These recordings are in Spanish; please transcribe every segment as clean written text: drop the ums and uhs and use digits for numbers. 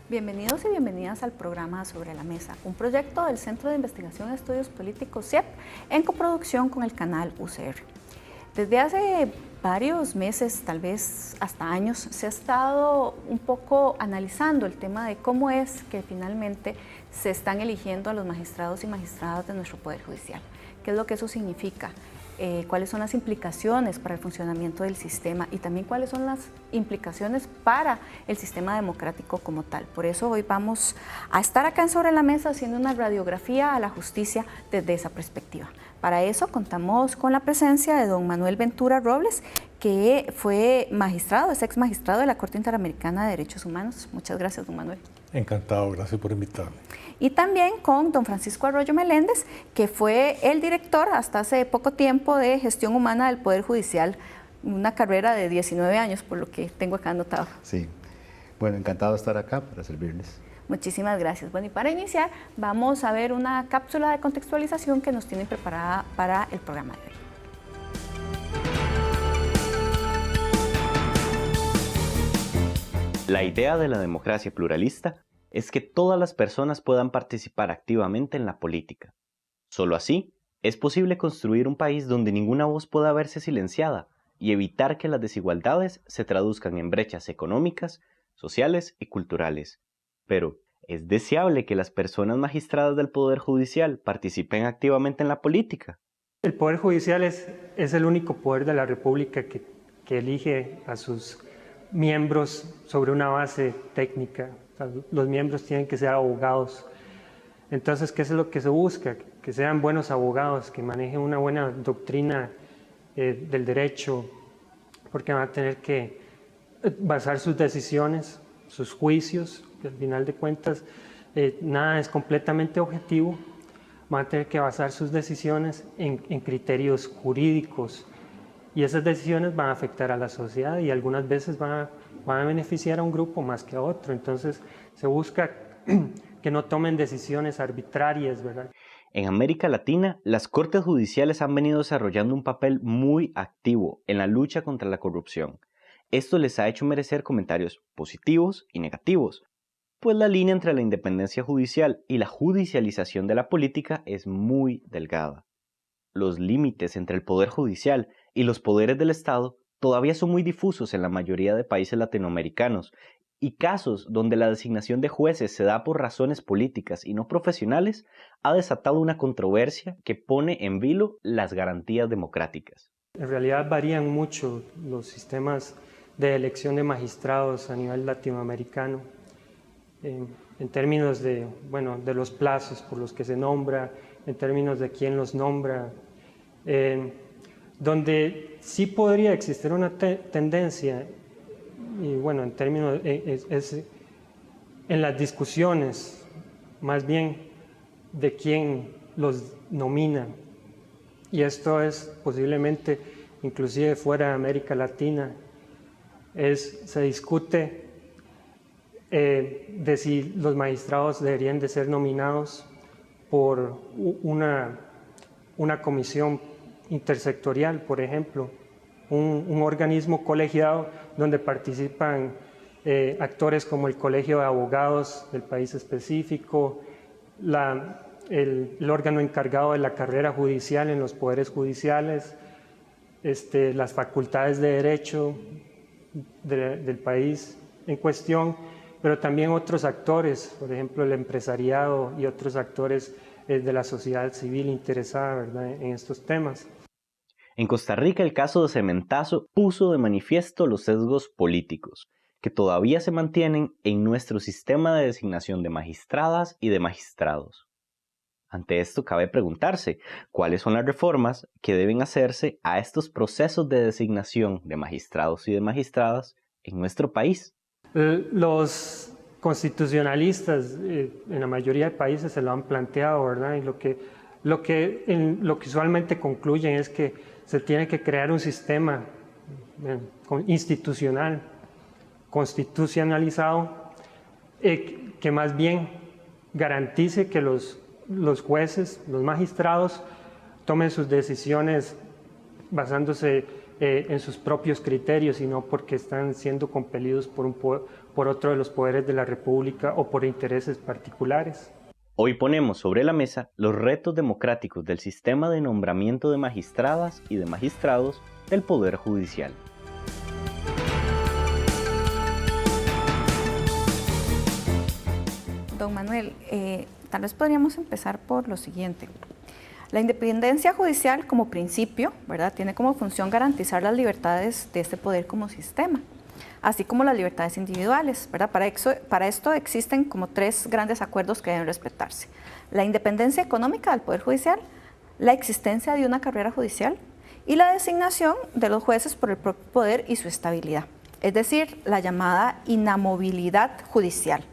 Bienvenidos y bienvenidas al programa Sobre la Mesa, un proyecto del Centro de Investigación de Estudios Políticos CIEP en coproducción con el canal UCR. Desde hace varios meses, tal vez hasta años, se ha estado un poco analizando el tema de cómo es que finalmente se están eligiendo a los magistrados y magistradas de nuestro Poder Judicial. ¿Qué es lo que eso significa? Cuáles son las implicaciones para el funcionamiento del sistema y también cuáles son las implicaciones para el sistema democrático como tal. Por eso hoy vamos a estar acá en Sobre la Mesa haciendo una radiografía a la justicia desde esa perspectiva. Para eso contamos con la presencia de don Manuel Ventura Robles, que fue magistrado, es ex magistrado de la Corte Interamericana de Derechos Humanos. Muchas gracias, don Manuel. Encantado, gracias por invitarme. Y también con don Francisco Arroyo Meléndez, que fue el director hasta hace poco tiempo de Gestión Humana del Poder Judicial, una carrera de 19 años, por lo que tengo acá anotado. Sí, bueno, encantado de estar acá para servirles. Muchísimas gracias. Bueno, y para iniciar, vamos a ver una cápsula de contextualización que nos tienen preparada para el programa de hoy. La idea de la democracia pluralista es que todas las personas puedan participar activamente en la política. Solo así es posible construir un país donde ninguna voz pueda verse silenciada y evitar que las desigualdades se traduzcan en brechas económicas, sociales y culturales. Pero, ¿es deseable que las personas magistradas del Poder Judicial participen activamente en la política? El Poder Judicial es el único poder de la República que elige a sus miembros sobre una base técnica. O sea, los miembros tienen que ser abogados. Entonces, ¿qué es lo que se busca? Que sean buenos abogados, que manejen una buena doctrina del derecho, porque van a tener que basar sus decisiones, sus juicios, que al final de cuentas nada es completamente objetivo. Van a tener que basar sus decisiones en criterios jurídicos, y esas decisiones van a afectar a la sociedad y algunas veces van a beneficiar a un grupo más que a otro. Entonces se busca que no tomen decisiones arbitrarias, ¿verdad? En América Latina, las cortes judiciales han venido desarrollando un papel muy activo en la lucha contra la corrupción. Esto les ha hecho merecer comentarios positivos y negativos, pues la línea entre la independencia judicial y la judicialización de la política es muy delgada. Los límites entre el poder judicial y los poderes del Estado todavía son muy difusos en la mayoría de países latinoamericanos, y casos donde la designación de jueces se da por razones políticas y no profesionales ha desatado una controversia que pone en vilo las garantías democráticas. En realidad varían mucho los sistemas de elección de magistrados a nivel latinoamericano, en términos de los plazos por los que se nombra, en términos de quién los nombra, donde sí podría existir una tendencia, y bueno, en términos, en las discusiones, más bien de quién los nomina, y esto es posiblemente, inclusive fuera de América Latina, se discute de si los magistrados deberían de ser nominados por una comisión intersectorial, por ejemplo, un organismo colegiado donde participan actores como el Colegio de Abogados del país específico, el órgano encargado de la carrera judicial en los poderes judiciales, las facultades de derecho del país en cuestión, pero también otros actores, por ejemplo el empresariado y otros actores de la sociedad civil interesada, ¿verdad?, en estos temas. En Costa Rica, el caso de Cementazo puso de manifiesto los sesgos políticos que todavía se mantienen en nuestro sistema de designación de magistradas y de magistrados. Ante esto cabe preguntarse, ¿cuáles son las reformas que deben hacerse a estos procesos de designación de magistrados y de magistradas en nuestro país? Los constitucionalistas en la mayoría de países se lo han planteado, ¿verdad? Y lo que usualmente concluyen es que se tiene que crear un sistema institucional, constitucionalizado, que más bien garantice que los jueces, los magistrados, tomen sus decisiones basándose en sus propios criterios, sino porque están siendo compelidos por otro de los poderes de la República o por intereses particulares. Hoy ponemos sobre la mesa los retos democráticos del sistema de nombramiento de magistradas y de magistrados del Poder Judicial. Don Manuel, tal vez podríamos empezar por lo siguiente. La independencia judicial como principio, ¿verdad?, tiene como función garantizar las libertades de este poder como sistema, así como las libertades individuales, ¿verdad? Para esto existen como 3 grandes acuerdos que deben respetarse. La independencia económica del Poder Judicial, la existencia de una carrera judicial y la designación de los jueces por el propio poder y su estabilidad, es decir, la llamada inamovilidad judicial.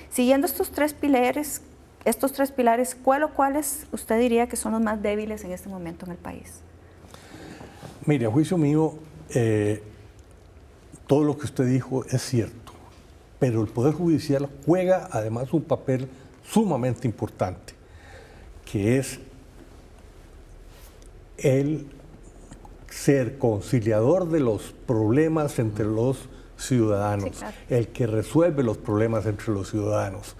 Siguiendo estos tres pilares, ¿cuál o cuáles usted diría que son los más débiles en este momento en el país? Mire, a juicio mío, todo lo que usted dijo es cierto, pero el Poder Judicial juega además un papel sumamente importante, que es el ser conciliador de los problemas entre los ciudadanos, sí, claro, el que resuelve los problemas entre los ciudadanos.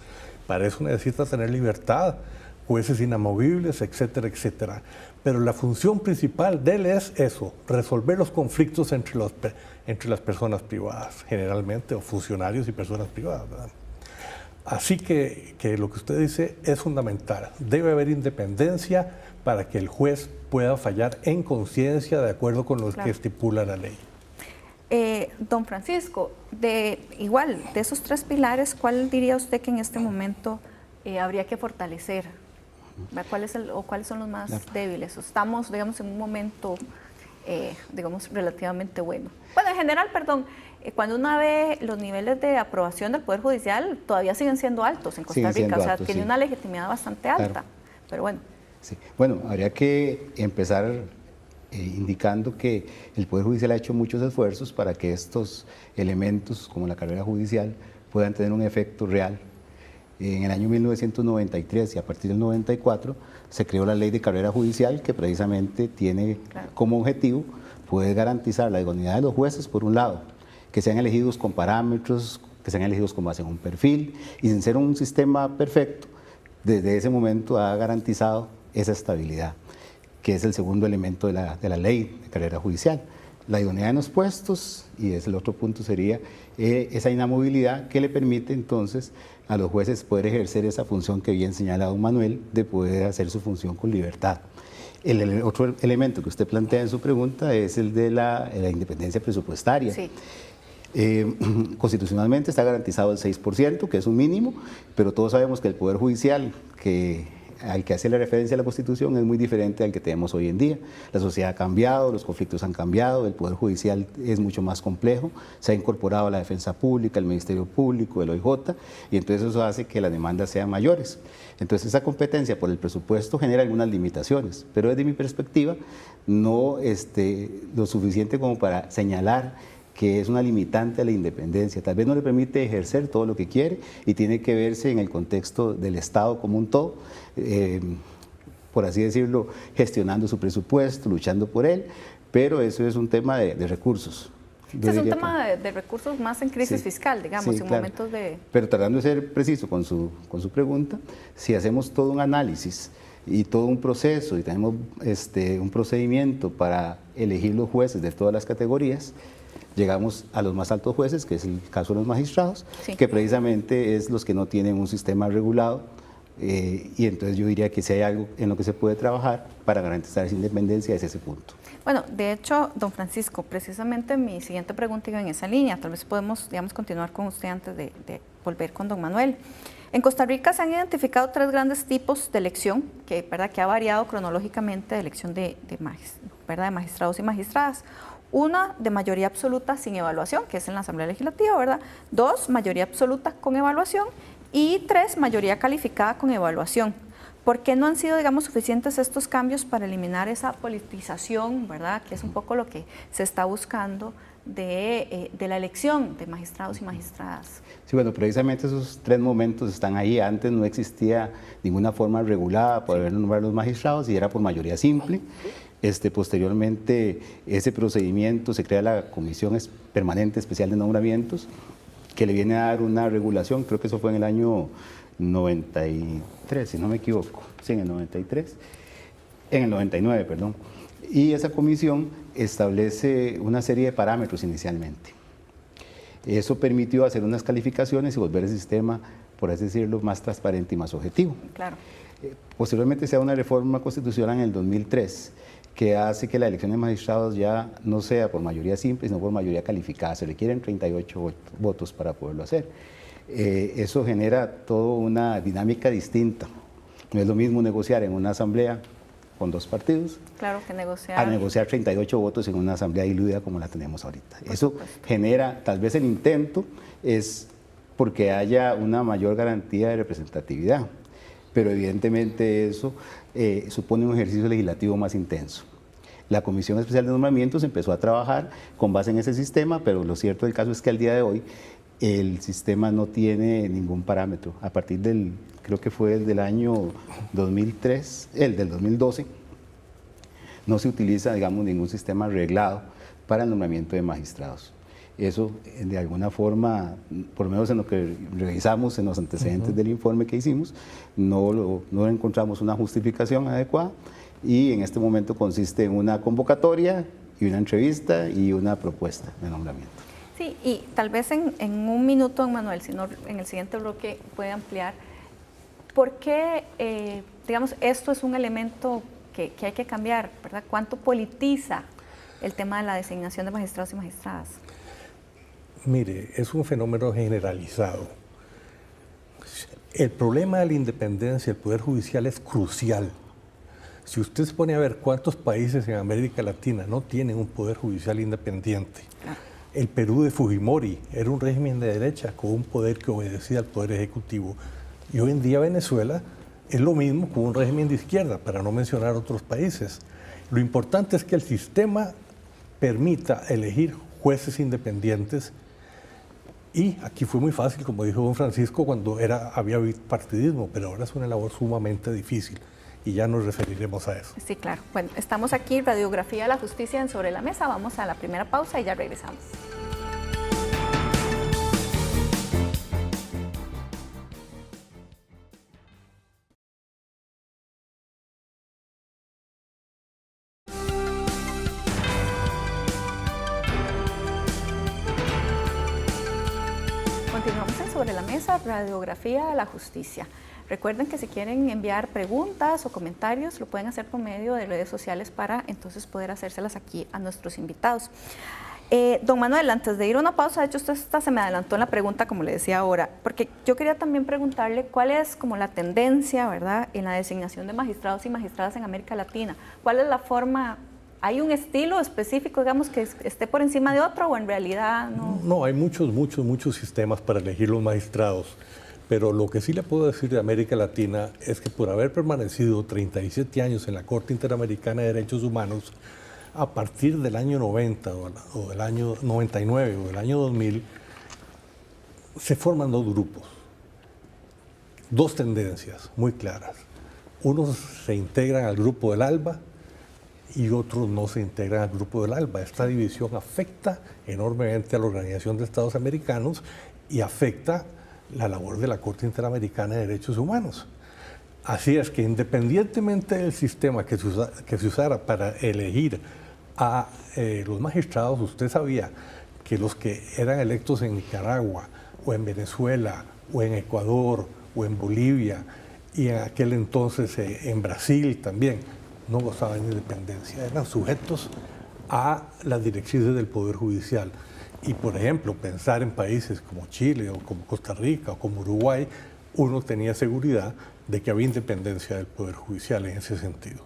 Para eso necesita tener libertad, jueces inamovibles, etcétera, etcétera. Pero la función principal de él es eso, resolver los conflictos entre las personas privadas, generalmente, o funcionarios y personas privadas, ¿verdad? Así que lo que usted dice es fundamental. Debe haber independencia para que el juez pueda fallar en conciencia de acuerdo con lo que estipula la ley. Don Francisco, de esos 3 pilares, ¿cuál diría usted que en este momento habría que fortalecer? ¿Cuáles son los más débiles? Estamos, digamos, en un momento, relativamente bueno. Bueno, en general, cuando uno ve los niveles de aprobación del Poder Judicial, todavía siguen siendo altos en Costa Rica, o sea, tiene una legitimidad bastante alta, claro, pero bueno. Sí. Bueno, habría que empezar indicando que el Poder Judicial ha hecho muchos esfuerzos para que estos elementos, como la carrera judicial, puedan tener un efecto real. En el año 1993 y a partir del 94 se creó la Ley de Carrera Judicial, que precisamente tiene como objetivo poder garantizar la idoneidad de los jueces, por un lado, que sean elegidos con parámetros, que sean elegidos con base en un perfil, y sin ser un sistema perfecto, desde ese momento ha garantizado esa estabilidad, que es el segundo elemento de la ley de carrera judicial. La idoneidad en los puestos, y el otro punto sería esa inamovilidad que le permite entonces a los jueces poder ejercer esa función que bien señala don Manuel, de poder hacer su función con libertad. El otro elemento que usted plantea en su pregunta es el de la independencia presupuestaria. Sí. Constitucionalmente está garantizado el 6%, que es un mínimo, pero todos sabemos que el Poder Judicial, al que hace la referencia a la Constitución, es muy diferente al que tenemos hoy en día. La sociedad ha cambiado, los conflictos han cambiado, el Poder Judicial es mucho más complejo, se ha incorporado la Defensa Pública, el Ministerio Público, el OIJ, y entonces eso hace que las demandas sean mayores. Entonces esa competencia por el presupuesto genera algunas limitaciones, pero desde mi perspectiva no lo suficiente como para señalar que es una limitante a la independencia. Tal vez no le permite ejercer todo lo que quiere y tiene que verse en el contexto del Estado como un todo, por así decirlo, gestionando su presupuesto, luchando por él, pero eso es un tema de recursos. Es un tema de recursos más en crisis fiscal, digamos, en momentos de... Pero tratando de ser preciso con su pregunta, si hacemos todo un análisis y todo un proceso y tenemos un procedimiento para elegir los jueces de todas las categorías, llegamos a los más altos jueces, que es el caso de los magistrados, que precisamente es los que no tienen un sistema regulado, y entonces yo diría que si hay algo en lo que se puede trabajar para garantizar esa independencia es ese punto. Bueno, de hecho, don Francisco, precisamente mi siguiente pregunta iba en esa línea, tal vez podemos, continuar con usted antes de volver con don Manuel. En Costa Rica se han identificado 3 grandes tipos de elección, que ha variado cronológicamente de elección de magistrados y magistradas. Una, de mayoría absoluta sin evaluación, que es en la Asamblea Legislativa, ¿verdad? 2, mayoría absoluta con evaluación. Y 3, mayoría calificada con evaluación. ¿Por qué no han sido, digamos, suficientes estos cambios para eliminar esa politización, ¿verdad? Que es un poco lo que se está buscando de la elección de magistrados y magistradas. Sí, bueno, precisamente esos 3 momentos están ahí. Antes no existía ninguna forma regulada para nombrar los magistrados y era por mayoría simple. Posteriormente, ese procedimiento se crea la Comisión Permanente Especial de Nombramientos, que le viene a dar una regulación, creo que eso fue en el año 93, si no me equivoco, sí, en el 93, en el 99, perdón. Y esa comisión establece una serie de parámetros inicialmente. Eso permitió hacer unas calificaciones y volver el sistema, por así decirlo, más transparente y más objetivo. Claro. Posteriormente se da una reforma constitucional en el 2003 que hace que la elección de magistrados ya no sea por mayoría simple, sino por mayoría calificada. Se requieren 38 votos para poderlo hacer. Eso genera toda una dinámica distinta. No es lo mismo negociar en una asamblea con 2 partidos, claro, que a negociar 38 votos en una asamblea diluida como la tenemos ahorita. Eso genera, tal vez el intento es porque haya una mayor garantía de representatividad, pero evidentemente eso supone un ejercicio legislativo más intenso. La Comisión Especial de Nombramientos empezó a trabajar con base en ese sistema, pero lo cierto del caso es que al día de hoy el sistema no tiene ningún parámetro. A partir del, creo que fue el del año 2003, el del 2012, no se utiliza, digamos, ningún sistema reglado para el nombramiento de magistrados. Eso, de alguna forma, por lo menos en lo que revisamos en los antecedentes del informe que hicimos, no encontramos una justificación adecuada y en este momento consiste en una convocatoria y una entrevista y una propuesta de nombramiento. Sí, y tal vez en un minuto, Manuel, si no, en el siguiente bloque puede ampliar, ¿por qué, digamos, esto es un elemento que hay que cambiar, ¿verdad? ¿Cuánto politiza el tema de la designación de magistrados y magistradas? Mire, es un fenómeno generalizado. El problema de la independencia del Poder Judicial es crucial. Si usted se pone a ver cuántos países en América Latina no tienen un Poder Judicial independiente. Claro. El Perú de Fujimori era un régimen de derecha con un poder que obedecía al Poder Ejecutivo. Y hoy en día Venezuela es lo mismo con un régimen de izquierda, para no mencionar otros países. Lo importante es que el sistema permita elegir jueces independientes. Y aquí fue muy fácil, como dijo don Francisco, cuando había bipartidismo, pero ahora es una labor sumamente difícil y ya nos referiremos a eso. Sí, claro. Bueno, estamos aquí, Radiografía de la Justicia en Sobre la Mesa. Vamos a la primera pausa y ya regresamos. Continuamos en Sobre la Mesa, Radiografía de la Justicia. Recuerden que si quieren enviar preguntas o comentarios, lo pueden hacer por medio de redes sociales para entonces poder hacérselas aquí a nuestros invitados. Don Manuel, antes de ir a una pausa, de hecho usted se me adelantó en la pregunta, como le decía ahora, porque yo quería también preguntarle cuál es como la tendencia, ¿verdad?, en la designación de magistrados y magistradas en América Latina. ¿Cuál es la forma? ¿Hay un estilo específico, digamos, que esté por encima de otro o en realidad no? No, hay muchos sistemas para elegir los magistrados. Pero lo que sí le puedo decir de América Latina es que por haber permanecido 37 años en la Corte Interamericana de Derechos Humanos, a partir del año 90 o del año 99 o del año 2000, se forman 2 grupos, 2 tendencias muy claras. Unos se integran al grupo del ALBA y otros no se integran al grupo del ALBA. Esta división afecta enormemente a la Organización de Estados Americanos y afecta la labor de la Corte Interamericana de Derechos Humanos. Así es que independientemente del sistema que se usara para elegir a los magistrados, usted sabía que los que eran electos en Nicaragua o en Venezuela o en Ecuador o en Bolivia y en aquel entonces en Brasil también no gozaban de independencia, eran sujetos a las directrices del Poder Judicial. Y, por ejemplo, pensar en países como Chile o como Costa Rica o como Uruguay, uno tenía seguridad de que había independencia del Poder Judicial en ese sentido.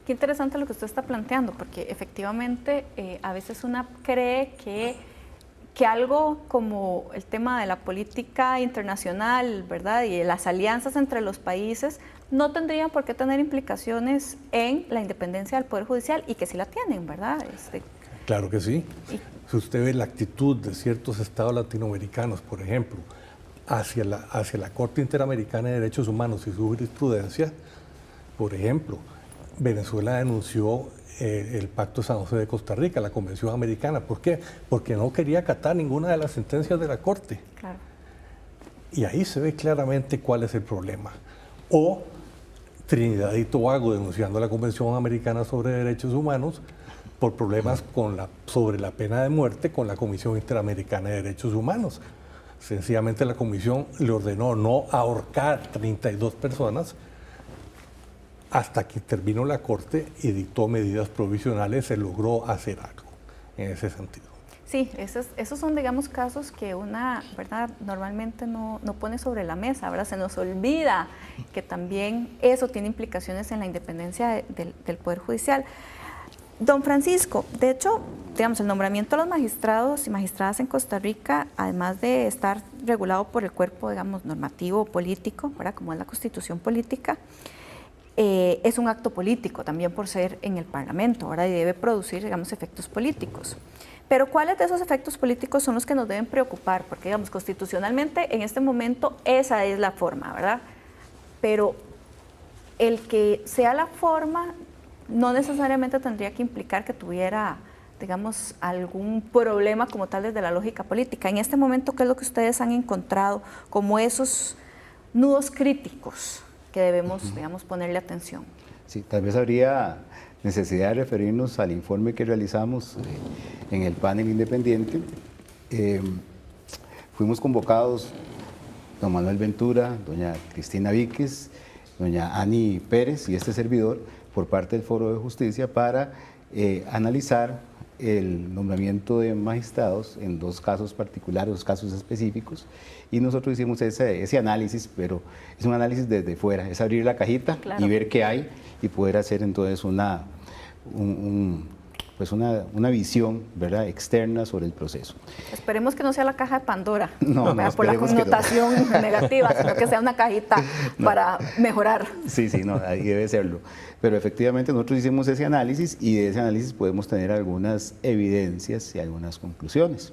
Qué interesante lo que usted está planteando, porque efectivamente a veces uno cree que algo como el tema de la política internacional, ¿verdad?, y las alianzas entre los países no tendrían por qué tener implicaciones en la independencia del Poder Judicial, y que sí la tienen, ¿verdad? Claro que sí. Si usted ve la actitud de ciertos estados latinoamericanos, por ejemplo, hacia la Corte Interamericana de Derechos Humanos y su jurisprudencia, por ejemplo, Venezuela denunció el Pacto de San José de Costa Rica, la Convención Americana. ¿Por qué? Porque no quería acatar ninguna de las sentencias de la Corte. Claro. Y ahí se ve claramente cuál es el problema. O Trinidad y Tobago denunciando la Convención Americana sobre Derechos Humanos por problemas sobre la pena de muerte con la Comisión Interamericana de Derechos Humanos. Sencillamente la Comisión le ordenó no ahorcar 32 personas hasta que terminó la Corte y dictó medidas provisionales, se logró hacer algo en ese sentido. Sí, esos son, digamos, casos que una, ¿verdad?, normalmente no pone sobre la mesa, ¿verdad? Se nos olvida que también eso tiene implicaciones en la independencia del Poder Judicial. Don Francisco, de hecho, digamos, el nombramiento de los magistrados y magistradas en Costa Rica, además de estar regulado por el cuerpo, digamos, normativo político, ¿verdad?, como es la Constitución política, es un acto político también por ser en el Parlamento, ¿verdad?, y debe producir, digamos, efectos políticos. Pero ¿cuáles de esos efectos políticos son los que nos deben preocupar? Porque, digamos, constitucionalmente en este momento esa es la forma, ¿verdad? Pero el que sea la forma no necesariamente tendría que implicar que tuviera, digamos, algún problema como tal desde la lógica política. En este momento, ¿qué es lo que ustedes han encontrado como esos nudos críticos que debemos, digamos, ponerle atención? Sí, tal vez habría necesidad de referirnos al informe que realizamos en el panel independiente. Fuimos convocados don Manuel Ventura, doña Cristina Víquez, doña Ani Pérez y este servidor por parte del Foro de Justicia para analizar el nombramiento de magistrados en dos casos particulares, dos casos específicos, y nosotros hicimos ese análisis, pero es un análisis desde fuera, es abrir la cajita, claro, y ver qué hay y poder hacer entonces una visión, ¿verdad?, externa sobre el proceso. Esperemos que no sea la caja de Pandora, no, por la connotación negativa, sino que sea una cajita para mejorar. Sí, no, ahí debe serlo. Pero efectivamente nosotros hicimos ese análisis y de ese análisis podemos tener algunas evidencias y algunas conclusiones.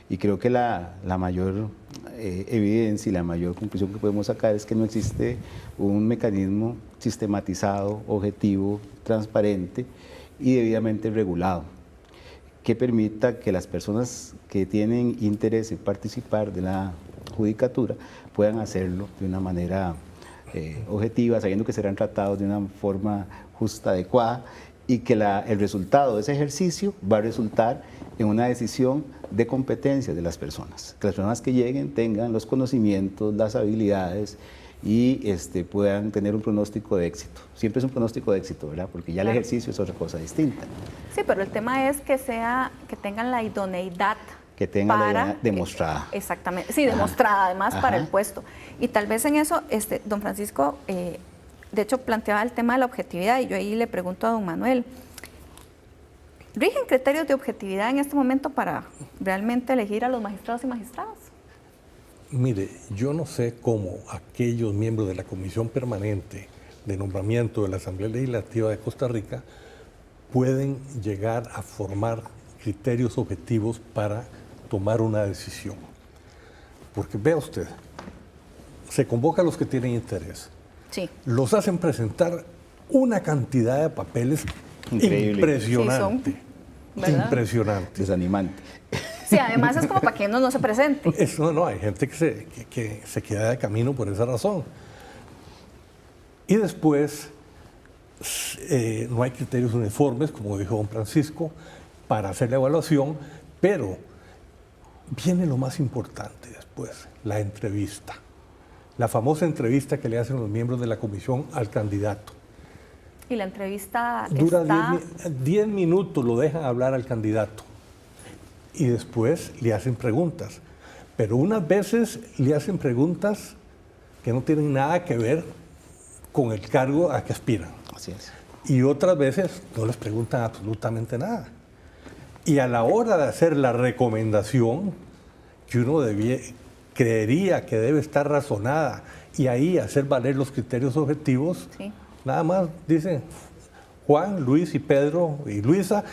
Y creo que la mayor evidencia y la mayor conclusión que podemos sacar es que no existe un mecanismo sistematizado, objetivo, transparente y debidamente regulado que permita que las personas que tienen interés en participar de la judicatura puedan hacerlo de una manera objetiva, sabiendo que serán tratados de una forma justa, adecuada, y que el resultado de ese ejercicio va a resultar en una decisión de competencia de las personas. Que las personas que lleguen tengan los conocimientos, las habilidades y puedan tener un pronóstico de éxito. Siempre es un pronóstico de éxito, ¿verdad? Porque ya el ejercicio es otra cosa distinta. Sí, pero el tema es que tengan la idoneidad. Que tengan la idoneidad demostrada. Exactamente, sí, demostrada además para el puesto. Y tal vez en eso, don Francisco, de hecho planteaba el tema de la objetividad, y yo ahí le pregunto a don Manuel, ¿rigen criterios de objetividad en este momento para realmente elegir a los magistrados y magistradas? Mire, yo no sé cómo aquellos miembros de la Comisión Permanente de Nombramiento de la Asamblea Legislativa de Costa Rica pueden llegar a formar criterios objetivos para tomar una decisión. Porque vea usted, se convoca a los que tienen interés. Sí. Los hacen presentar una cantidad de papeles increíble, impresionante. Sí, ¿verdad? Impresionante. Desanimante. Sí, además es como para que uno no se presente. No, hay gente que se queda de camino por esa razón. Y después, no hay criterios uniformes, como dijo don Francisco, para hacer la evaluación, pero viene lo más importante después, la entrevista. La famosa entrevista que le hacen los miembros de la comisión al candidato. Y la entrevista dura 10 minutos, lo dejan hablar al candidato. Y después le hacen preguntas. Pero unas veces le hacen preguntas que no tienen nada que ver con el cargo a que aspiran. Así es. Y otras veces no les preguntan absolutamente nada. Y a la hora de hacer la recomendación, que uno creería que debe estar razonada y ahí hacer valer los criterios objetivos. Sí. Nada más dicen Juan, Luis y Pedro y Luisa,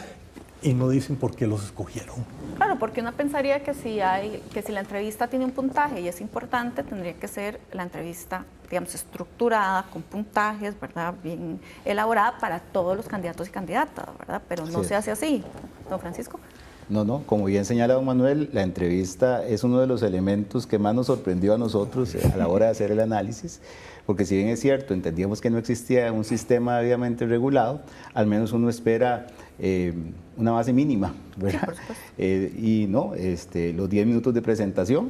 y no dicen por qué los escogieron. Claro, porque uno pensaría que si la entrevista tiene un puntaje y es importante, tendría que ser la entrevista, digamos, estructurada, con puntajes, ¿verdad?, bien elaborada para todos los candidatos y candidatas, ¿verdad? Pero no se hace así, don Francisco. No, como bien señala don Manuel, la entrevista es uno de los elementos que más nos sorprendió a nosotros a la hora de hacer el análisis, porque si bien es cierto, entendíamos que no existía un sistema debidamente regulado, al menos uno espera una base mínima, ¿verdad? Sí, por supuesto. Y no, los 10 minutos de presentación,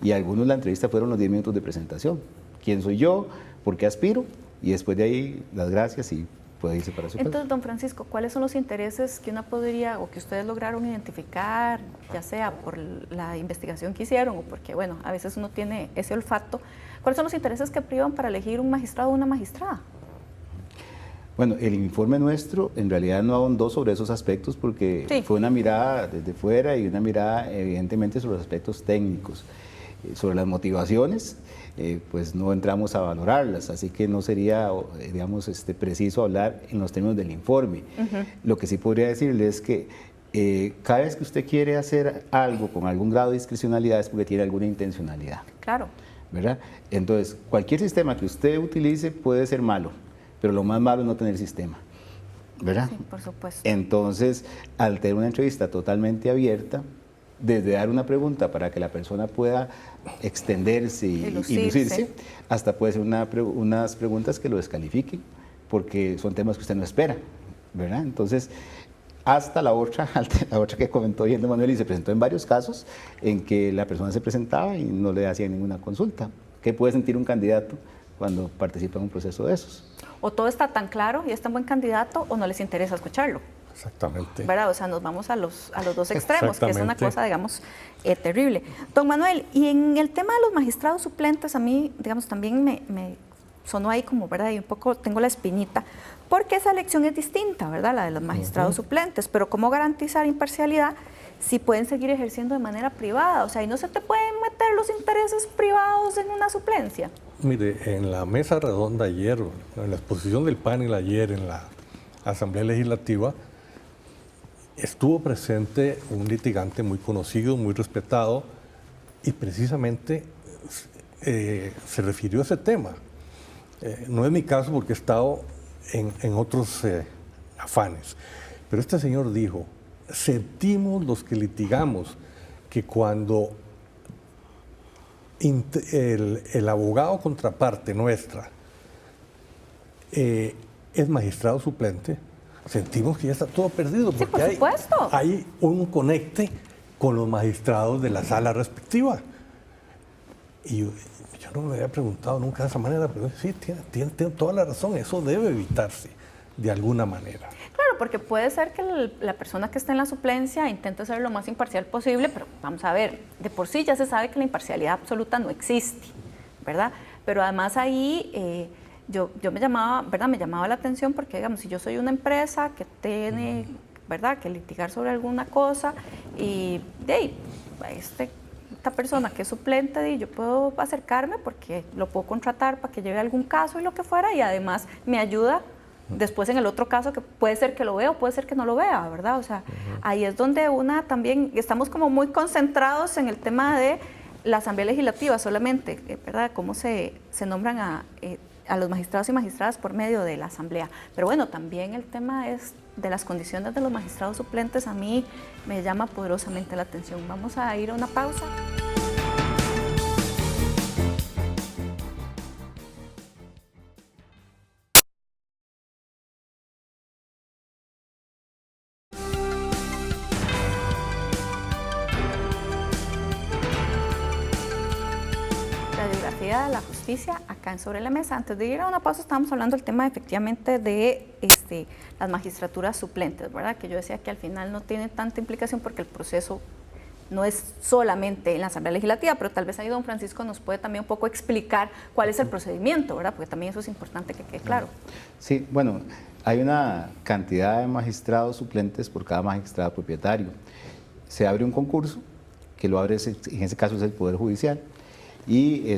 y algunos la entrevista fueron los 10 minutos de presentación. ¿Quién soy yo? ¿Por qué aspiro? Y después de ahí, las gracias y puede irse para su casa. Entonces, don Francisco, ¿cuáles son los intereses que uno podría o que ustedes lograron identificar, ya sea por la investigación que hicieron o porque, bueno, a veces uno tiene ese olfato? ¿Cuáles son los intereses que privan para elegir un magistrado o una magistrada? Bueno, el informe nuestro en realidad no ahondó sobre esos aspectos porque fue una mirada desde fuera y una mirada evidentemente sobre los aspectos técnicos. Sobre las motivaciones, pues no entramos a valorarlas, así que no sería, digamos, preciso hablar en los términos del informe. Lo que sí podría decirle es que cada vez que usted quiere hacer algo con algún grado de discrecionalidad es porque tiene alguna intencionalidad. Claro. ¿Verdad? Entonces, cualquier sistema que usted utilice puede ser malo, pero lo más malo es no tener sistema, ¿verdad? Sí, por supuesto. Entonces, al tener una entrevista totalmente abierta, desde dar una pregunta para que la persona pueda extenderse y lucirse, hasta puede ser unas preguntas que lo descalifiquen, porque son temas que usted no espera, ¿verdad? Entonces, hasta la otra que comentó bien de Manuel, y se presentó en varios casos en que la persona se presentaba y no le hacía ninguna consulta. ¿Qué puede sentir un candidato cuando participa en un proceso de esos? O todo está tan claro y es tan buen candidato o no les interesa escucharlo. Exactamente. ¿Verdad? O sea, nos vamos a los dos extremos, que es una cosa, digamos, terrible. Don Manuel, y en el tema de los magistrados suplentes, a mí, digamos, también me sonó ahí como, ¿verdad? Y un poco tengo la espinita, porque esa elección es distinta, ¿verdad? La de los magistrados suplentes, pero ¿cómo garantizar imparcialidad si pueden seguir ejerciendo de manera privada? O sea, ¿y no se te pueden meter los intereses privados en una suplencia? Mire, en la mesa redonda ayer, en la exposición del panel ayer en la Asamblea Legislativa, estuvo presente un litigante muy conocido, muy respetado, y precisamente se refirió a ese tema. No es mi caso porque he estado en otros afanes, pero este señor dijo, sentimos los que litigamos que cuando el abogado contraparte nuestra es magistrado suplente, sentimos que ya está todo perdido, porque sí, por supuesto. Hay un conecte con los magistrados de la sala respectiva. Y yo no me había preguntado nunca de esa manera, pero sí, tiene toda la razón, eso debe evitarse de alguna manera. Claro, porque puede ser que la persona que está en la suplencia intente ser lo más imparcial posible, pero vamos a ver, de por sí ya se sabe que la imparcialidad absoluta no existe, ¿verdad? Pero además ahí yo me llamaba, ¿verdad? Me llamaba la atención porque, digamos, si yo soy una empresa que tiene, ¿verdad?, que litigar sobre alguna cosa y esta persona que es suplente, yo puedo acercarme porque lo puedo contratar para que lleve algún caso y lo que fuera, y además me ayuda después en el otro caso que puede ser que lo vea o puede ser que no lo vea, ¿verdad? O sea, ahí es donde también estamos como muy concentrados en el tema de la Asamblea Legislativa solamente, ¿verdad? Cómo se nombran a los magistrados y magistradas por medio de la Asamblea. Pero bueno, también el tema es de las condiciones de los magistrados suplentes, a mí me llama poderosamente la atención. Vamos a ir a una pausa. De la justicia acá en Sobre la Mesa. Antes de ir a una pausa estábamos hablando del tema efectivamente de las magistraturas suplentes, ¿verdad? Que yo decía que al final no tiene tanta implicación porque el proceso no es solamente en la Asamblea Legislativa, pero tal vez ahí don Francisco nos puede también un poco explicar cuál es el procedimiento, ¿verdad? Porque también eso es importante que quede claro. Sí, bueno, hay una cantidad de magistrados suplentes por cada magistrado propietario. Se abre un concurso, que lo abre, en ese caso es el Poder Judicial, y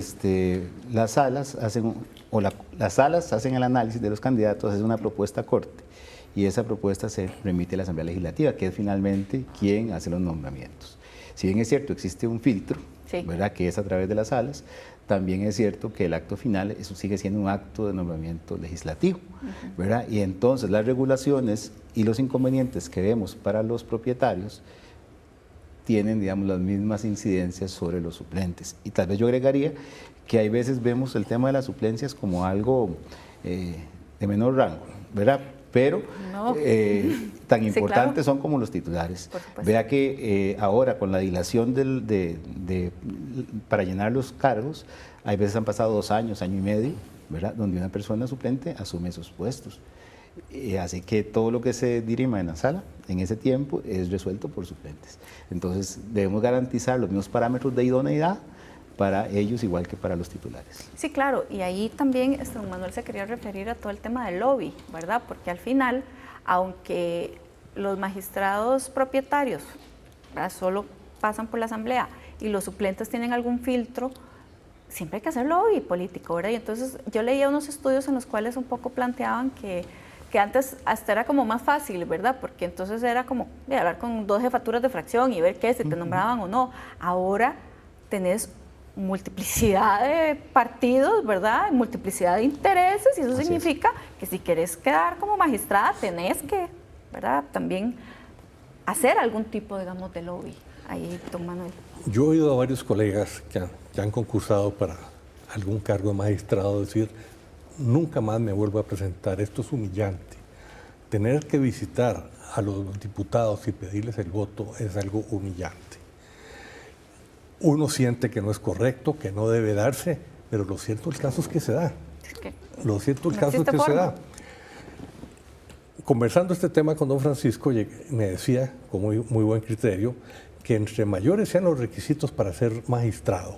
las salas hacen, las salas hacen el análisis de los candidatos, es una propuesta corte, y esa propuesta se remite a la Asamblea Legislativa, que es finalmente quien hace los nombramientos. Si bien es cierto, existe un filtro, sí, ¿verdad?, que es a través de las salas, también es cierto que el acto final, eso sigue siendo un acto de nombramiento legislativo, ¿verdad? Y entonces las regulaciones y los inconvenientes que vemos para los propietarios tienen, digamos, las mismas incidencias sobre los suplentes. Y tal vez yo agregaría que hay veces vemos el tema de las suplencias como algo de menor rango, ¿verdad? Pero no, tan importantes, sí, claro, son como los titulares. Vea que ahora con la dilación para llenar los cargos, hay veces han pasado 2 años, año y medio, ¿verdad?, donde una persona suplente asume esos puestos. Así que todo lo que se dirima en la sala en ese tiempo es resuelto por suplentes. Entonces debemos garantizar los mismos parámetros de idoneidad para ellos igual que para los titulares. Sí, claro, y ahí también don Manuel se quería referir a todo el tema del lobby, ¿verdad? Porque al final, aunque los magistrados propietarios, ¿verdad?, solo pasan por la asamblea y los suplentes tienen algún filtro, siempre hay que hacer lobby político, ¿verdad? Y entonces yo leía unos estudios en los cuales un poco planteaban que antes hasta era como más fácil, ¿verdad? Porque entonces era como hablar con 2 jefaturas de fracción y ver qué, si te nombraban o no. Ahora tenés multiplicidad de partidos, ¿verdad? Multiplicidad de intereses, y eso significa que si querés quedar como magistrada tenés que, ¿verdad?, también hacer algún tipo, digamos, de lobby. Ahí, don Manuel. Yo he oído a varios colegas que han concursado para algún cargo de magistrado decir: nunca más me vuelvo a presentar, esto es humillante. Tener que visitar a los diputados y pedirles el voto es algo humillante. Uno siente que no es correcto, que no debe darse, pero lo cierto del caso es que se da. Lo cierto del caso es que se da. Conversando este tema con don Francisco, me decía, con muy buen criterio, que entre mayores sean los requisitos para ser magistrado,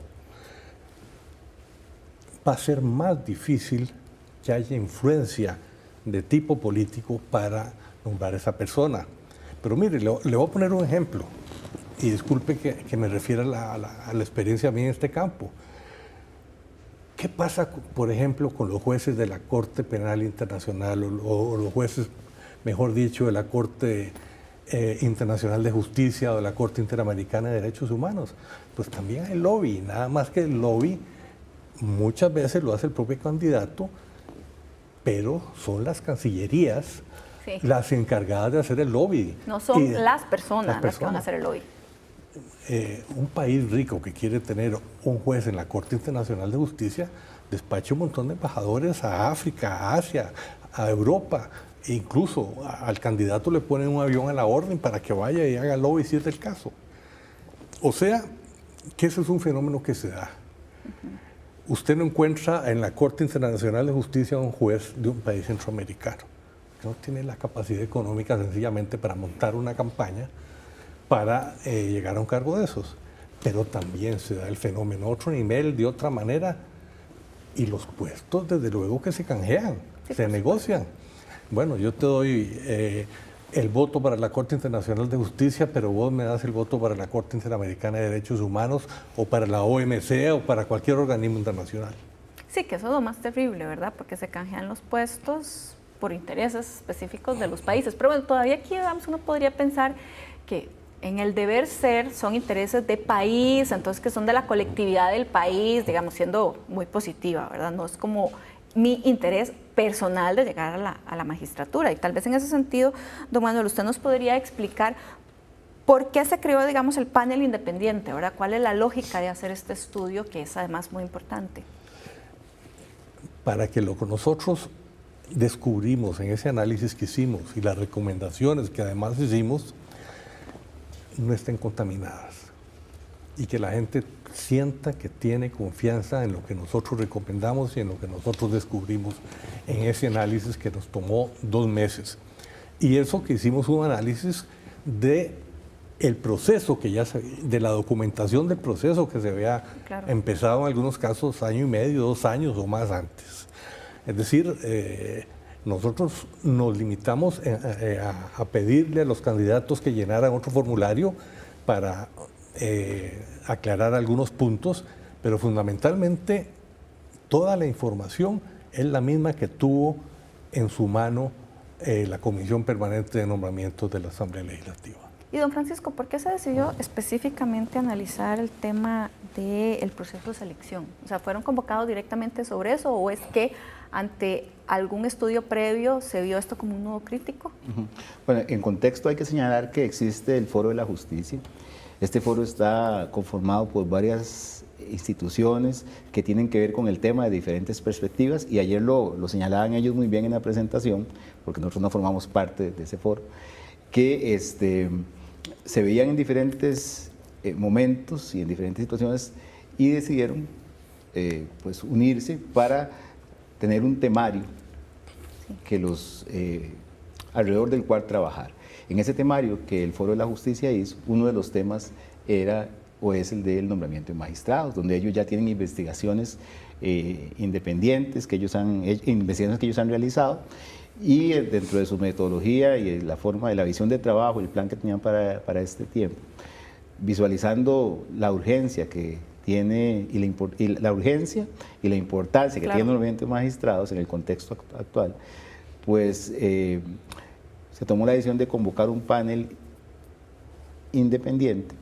va a ser más difícil que haya influencia de tipo político para nombrar a esa persona. Pero mire, le voy a poner un ejemplo, y disculpe que me refiera a la experiencia mía en este campo. ¿Qué pasa, por ejemplo, con los jueces de la Corte Penal Internacional o los jueces, mejor dicho, de la Corte Internacional de Justicia o de la Corte Interamericana de Derechos Humanos? Pues también hay lobby, nada más que el lobby muchas veces lo hace el propio candidato, pero son las cancillerías, sí, las encargadas de hacer el lobby. No son las personas las que van a hacer el lobby. Un país rico que quiere tener un juez en la Corte Internacional de Justicia despacha un montón de embajadores a África, a Asia, a Europa, e incluso al candidato le ponen un avión a la orden para que vaya y haga lobby si es el caso. O sea, que ese es un fenómeno que se da. Usted no encuentra en la Corte Internacional de Justicia un juez de un país centroamericano que no tiene la capacidad económica sencillamente para montar una campaña para llegar a un cargo de esos. Pero también se da el fenómeno a otro nivel, de otra manera, y los puestos desde luego que se canjean, sí, se negocian. Bueno, yo te doy el voto para la Corte Internacional de Justicia, pero vos me das el voto para la Corte Interamericana de Derechos Humanos o para la OMC o para cualquier organismo internacional. Sí, que eso es lo más terrible, ¿verdad? Porque se canjean los puestos por intereses específicos de los países. Pero bueno, todavía aquí, digamos, uno podría pensar que en el deber ser son intereses de país, entonces que son de la colectividad del país, digamos, siendo muy positiva, ¿verdad? No es como mi interés personal de llegar a la magistratura. Y tal vez en ese sentido, don Manuel, usted nos podría explicar por qué se creó, digamos, el panel independiente, ¿verdad? ¿Cuál es la lógica de hacer este estudio, que es además muy importante? Para que lo que nosotros descubrimos en ese análisis que hicimos y las recomendaciones que además hicimos no estén contaminadas y que la gente sienta que tiene confianza en lo que nosotros recomendamos y en lo que nosotros descubrimos en ese análisis que nos tomó 2 meses. Y eso que hicimos un análisis de el proceso que ya de la documentación del proceso que se había empezado en algunos casos 1 año y medio, 2 años o más antes. Es decir, nosotros nos limitamos a pedirle a los candidatos que llenaran otro formulario para aclarar algunos puntos, pero fundamentalmente toda la información es la misma que tuvo en su mano la Comisión Permanente de Nombramientos de la Asamblea Legislativa. Y don Francisco, ¿por qué se decidió específicamente analizar el tema del proceso de selección? O sea, ¿fueron convocados directamente sobre eso o es que ante algún estudio previo se vio esto como un nudo crítico? Bueno, en contexto hay que señalar que existe el Foro de la Justicia. Este foro está conformado por varias instituciones que tienen que ver con el tema de diferentes perspectivas y ayer lo señalaban ellos muy bien en la presentación, porque nosotros no formamos parte de ese foro, que se veían en diferentes momentos y en diferentes situaciones y decidieron pues unirse para tener un temario que alrededor del cual trabajar. En ese temario que el Foro de la Justicia hizo, uno de los temas era o es el del nombramiento de magistrados, donde ellos ya tienen investigaciones independientes investigaciones que ellos han realizado y dentro de su metodología y la forma de la visión de trabajo, el plan que tenían para este tiempo, visualizando la urgencia que tiene la urgencia y la importancia que tiene el nombramiento de magistrados en el contexto actual, pues se tomó la decisión de convocar un panel independiente,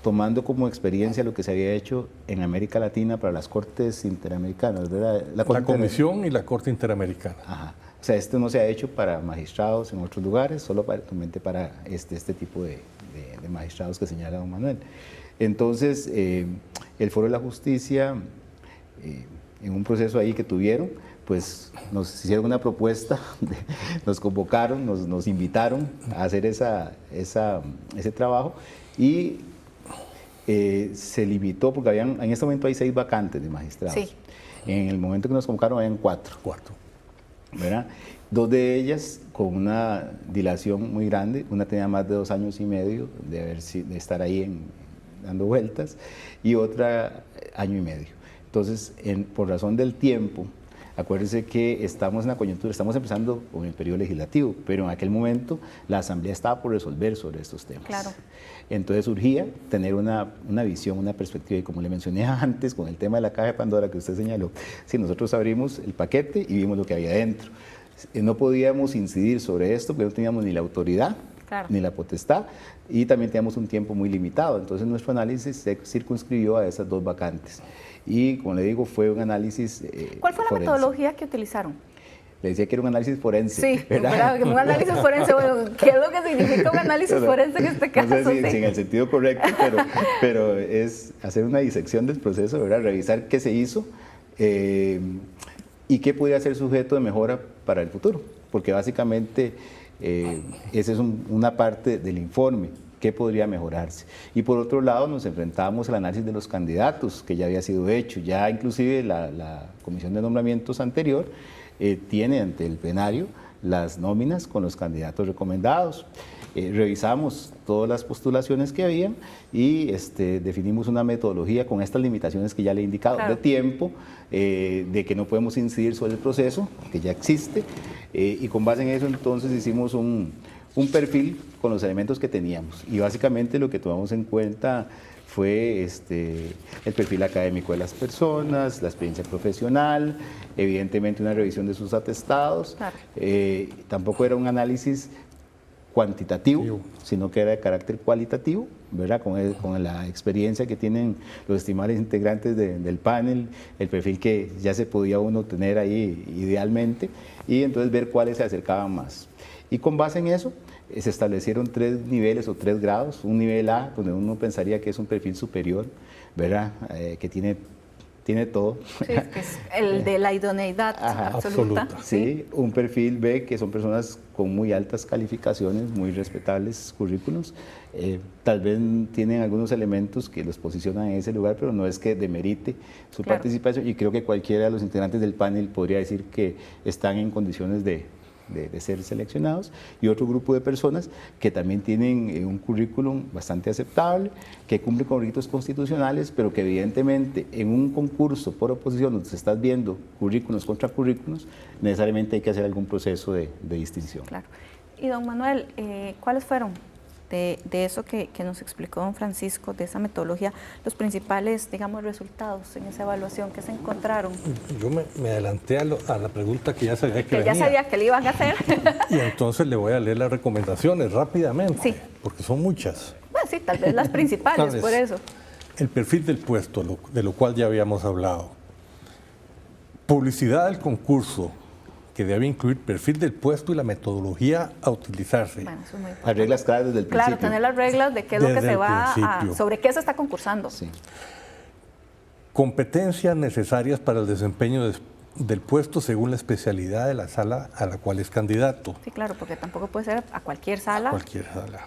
tomando como experiencia lo que se había hecho en América Latina para las Cortes Interamericanas, ¿verdad? La Comisión y la Corte Interamericana. Ajá. O sea, esto no se ha hecho para magistrados en otros lugares, solo para este tipo de magistrados que señala don Manuel. Entonces, el Foro de la Justicia, en un proceso ahí que tuvieron, pues nos hicieron una propuesta, nos convocaron, nos invitaron a hacer ese trabajo y se limitó, porque en este momento hay 6 vacantes de magistrados. Sí. En el momento que nos convocaron habían 4. ¿Verdad? 2 de ellas con una dilación muy grande, una tenía más de 2 años y medio de estar ahí dando vueltas y otra año y medio. Entonces, por razón del tiempo, acuérdense que estamos en la coyuntura, estamos empezando con el periodo legislativo, pero en aquel momento la Asamblea estaba por resolver sobre estos temas. Claro. Entonces urgía tener una visión, una perspectiva, y como le mencioné antes, con el tema de la caja de Pandora que usted señaló, si nosotros abrimos el paquete y vimos lo que había dentro. No podíamos incidir sobre esto porque no teníamos ni la autoridad, claro, ni la potestad, y también teníamos un tiempo muy limitado. Entonces nuestro análisis se circunscribió a esas 2 vacantes. Y como le digo, fue un análisis ¿Cuál fue la metodología que utilizaron? Le decía que era un análisis forense. Sí, ¿verdad? Un análisis forense. Bueno, ¿qué es lo que significa un análisis forense en este caso? No sé si en el sentido correcto, pero es hacer una disección del proceso, ¿verdad? Revisar qué se hizo y qué podría ser sujeto de mejora para el futuro. Porque básicamente esa es una parte del informe. ¿Qué podría mejorarse? Y por otro lado nos enfrentábamos al análisis de los candidatos que ya había sido hecho, ya inclusive la Comisión de Nombramientos anterior tiene ante el plenario las nóminas con los candidatos recomendados. Revisamos todas las postulaciones que habían y definimos una metodología con estas limitaciones que ya le he indicado, claro, de tiempo, de que no podemos incidir sobre el proceso, que ya existe, y con base en eso entonces hicimos un perfil con los elementos que teníamos y básicamente lo que tomamos en cuenta fue el perfil académico de las personas, la experiencia profesional, evidentemente una revisión de sus atestados, claro, tampoco era un análisis cuantitativo, sino que era de carácter cualitativo, ¿verdad? Con la experiencia que tienen los estimables integrantes del panel, el perfil que ya se podía uno tener ahí idealmente y entonces ver cuáles se acercaban más. Y con base en eso se establecieron 3 niveles o 3 grados, un nivel A, donde uno pensaría que es un perfil superior, ¿verdad? Que tiene todo. Sí, que es el de la idoneidad absoluta. Sí, un perfil B, que son personas con muy altas calificaciones, muy respetables currículos. Tal vez tienen algunos elementos que los posicionan en ese lugar, pero no es que demerite su participación. Y creo que cualquiera de los integrantes del panel podría decir que están en condiciones de ser seleccionados, y otro grupo de personas que también tienen un currículum bastante aceptable, que cumple con requisitos constitucionales, pero que evidentemente en un concurso por oposición donde se estás viendo currículos contra currículos, necesariamente hay que hacer algún proceso de distinción. Claro. Y don Manuel, ¿cuáles fueron de eso que nos explicó don Francisco, de esa metodología, los principales, digamos, resultados en esa evaluación que se encontraron? Yo me adelanté a la pregunta que ya sabía que venía. Ya sabía que le iban a hacer. Y entonces le voy a leer las recomendaciones rápidamente, sí, porque son muchas. Bueno, sí, tal vez las principales, por eso. El perfil del puesto, de lo cual ya habíamos hablado. Publicidad del concurso, que debe incluir perfil del puesto y la metodología a utilizarse. Bueno, eso es muy importante. Las reglas claras desde el principio. Claro, tener las reglas de qué es lo que se va a, sobre qué se está concursando. Sí. Competencias necesarias para el desempeño del puesto según la especialidad de la sala a la cual es candidato. Sí, claro, porque tampoco puede ser a cualquier sala. A cualquier sala.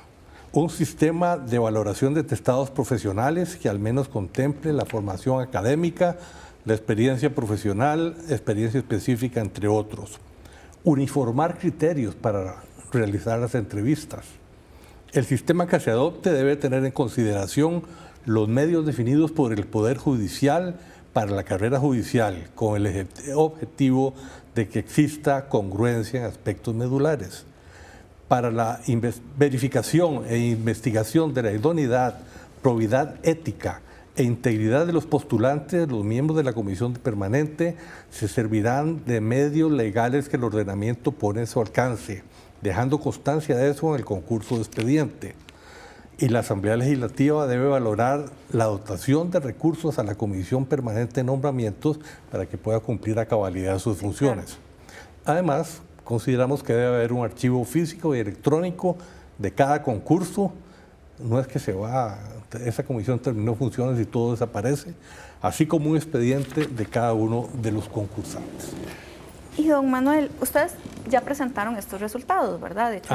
Un sistema de valoración de testados profesionales que al menos contemple la formación académica, la experiencia profesional, experiencia específica, entre otros. Uniformar criterios para realizar las entrevistas. El sistema que se adopte debe tener en consideración los medios definidos por el Poder Judicial para la carrera judicial, con el objetivo de que exista congruencia en aspectos medulares. Para la verificación e investigación de la idoneidad, probidad ética e integridad de los postulantes, los miembros de la comisión permanente se servirán de medios legales que el ordenamiento pone a su alcance, dejando constancia de eso en el concurso de expediente. Y la Asamblea Legislativa debe valorar la dotación de recursos a la Comisión Permanente de Nombramientos para que pueda cumplir a cabalidad sus funciones. Además, consideramos que debe haber un archivo físico y electrónico de cada concurso. No es que esa comisión terminó funciones y todo desaparece, así como un expediente de cada uno de los concursantes. Y don Manuel, ustedes ya presentaron estos resultados, ¿verdad? De hecho,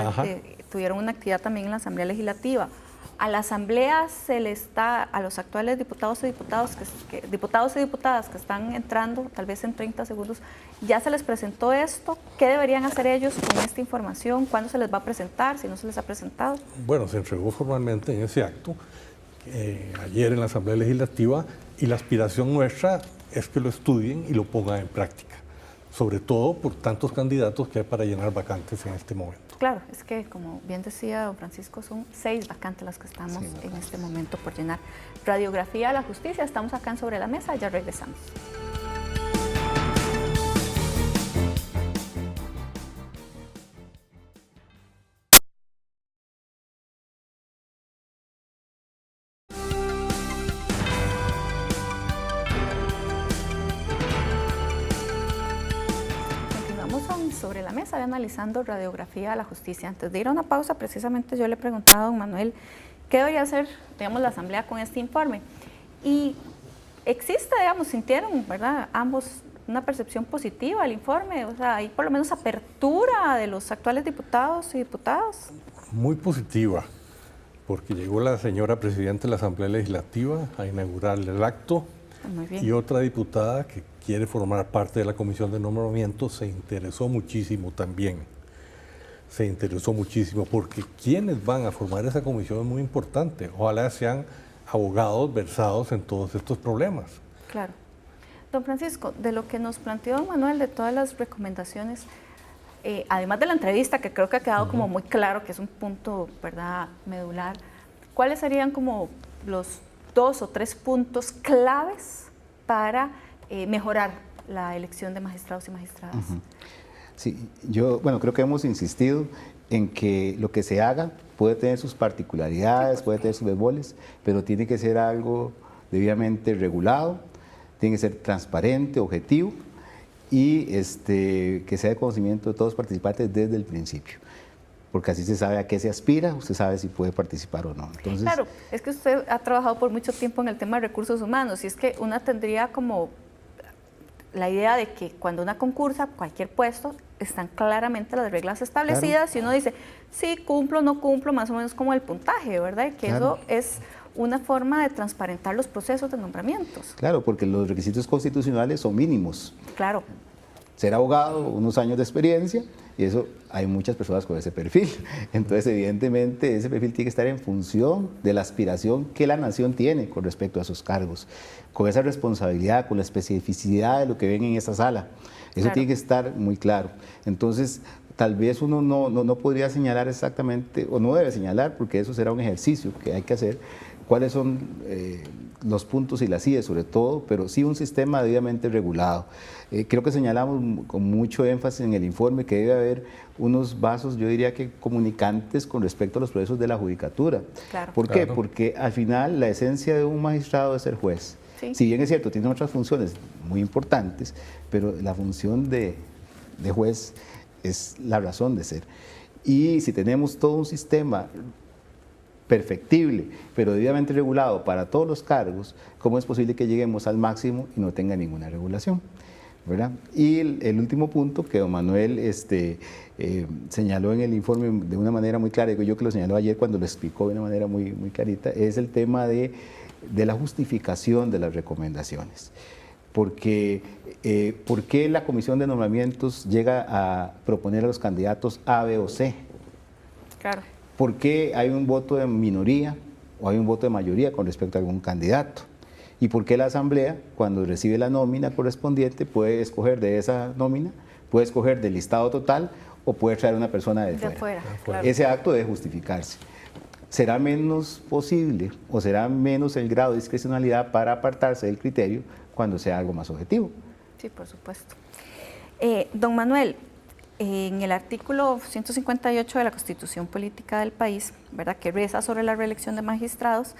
tuvieron una actividad también en la Asamblea Legislativa. A la Asamblea se le está, a los actuales diputados y diputadas que están entrando, tal vez en 30 segundos, ¿ya se les presentó esto? ¿Qué deberían hacer ellos con esta información? ¿Cuándo se les va a presentar? Si no se les ha presentado. Bueno, se entregó formalmente en ese acto, ayer en la Asamblea Legislativa, y la aspiración nuestra es que lo estudien y lo pongan en práctica, sobre todo por tantos candidatos que hay para llenar vacantes en este momento. Claro, es que como bien decía don Francisco, son 6 vacantes las que estamos en este momento por llenar. Radiografía de la Justicia, estamos acá en Sobre la Mesa, ya regresamos. Sobre la Mesa, analizando Radiografía de la Justicia. Antes de ir a una pausa, precisamente yo le preguntaba a don Manuel qué debería hacer, digamos, la Asamblea con este informe. Y existe, digamos, sintieron, ¿verdad?, ambos una percepción positiva del informe, o sea, hay por lo menos apertura de los actuales diputados y diputadas. Muy positiva, porque llegó la señora presidenta de la Asamblea Legislativa a inaugurar el acto. Muy bien. Y otra diputada que quiere formar parte de la Comisión de Nombramiento se interesó muchísimo también. Se interesó muchísimo porque quienes van a formar esa comisión es muy importante. Ojalá sean abogados versados en todos estos problemas. Claro. Don Francisco, de lo que nos planteó don Manuel, de todas las recomendaciones, además de la entrevista, que creo que ha quedado como muy claro que es un punto, ¿verdad?, medular, ¿cuáles serían como los 2 o 3 puntos claves para mejorar la elección de magistrados y magistradas? Sí, yo creo que hemos insistido en que lo que se haga puede tener sus particularidades, puede tener sus bemoles, pero tiene que ser algo debidamente regulado, tiene que ser transparente, objetivo y que sea de conocimiento de todos los participantes desde el principio. Porque así se sabe a qué se aspira, usted sabe si puede participar o no. Entonces, claro, es que usted ha trabajado por mucho tiempo en el tema de recursos humanos y es que una tendría como la idea de que cuando una concursa, cualquier puesto, están claramente las reglas establecidas y uno dice, sí, cumplo, no cumplo, más o menos como el puntaje, ¿verdad? Que eso es una forma de transparentar los procesos de nombramientos. Claro, porque los requisitos constitucionales son mínimos. Claro. Ser abogado, unos años de experiencia, y eso hay muchas personas con ese perfil. Entonces, evidentemente, ese perfil tiene que estar en función de la aspiración que la nación tiene con respecto a esos cargos, con esa responsabilidad, con la especificidad de lo que ven en esa sala. Eso tiene que estar muy claro. Entonces, tal vez uno no podría señalar exactamente, o no debe señalar, porque eso será un ejercicio que hay que hacer, cuáles son los puntos y las IES sobre todo, pero sí un sistema debidamente regulado. Creo que señalamos con mucho énfasis en el informe que debe haber unos vasos, yo diría que comunicantes con respecto a los procesos de la judicatura. Claro. ¿Por qué? Porque al final la esencia de un magistrado es ser juez. Sí. Si bien es cierto, tiene otras funciones muy importantes, pero la función de juez es la razón de ser. Y si tenemos todo un sistema perfectible, pero debidamente regulado para todos los cargos, ¿cómo es posible que lleguemos al máximo y no tenga ninguna regulación? ¿Verdad? Y el último punto que don Manuel señaló en el informe de una manera muy clara, digo yo que lo señaló ayer cuando lo explicó de una manera muy clarita, es el tema de la justificación de las recomendaciones. Porque, ¿por qué la Comisión de Nombramientos llega a proponer a los candidatos A, B o C? Claro. ¿Por qué hay un voto de minoría o hay un voto de mayoría con respecto a algún candidato? ¿Y por qué la Asamblea, cuando recibe la nómina correspondiente, puede escoger de esa nómina, puede escoger del listado total o puede traer una persona de fuera? Claro. Ese acto debe justificarse. ¿Será menos posible o será menos el grado de discrecionalidad para apartarse del criterio cuando sea algo más objetivo? Sí, por supuesto. Don Manuel, en el artículo 158 de la Constitución Política del país, ¿verdad?, que reza sobre la reelección de magistrados,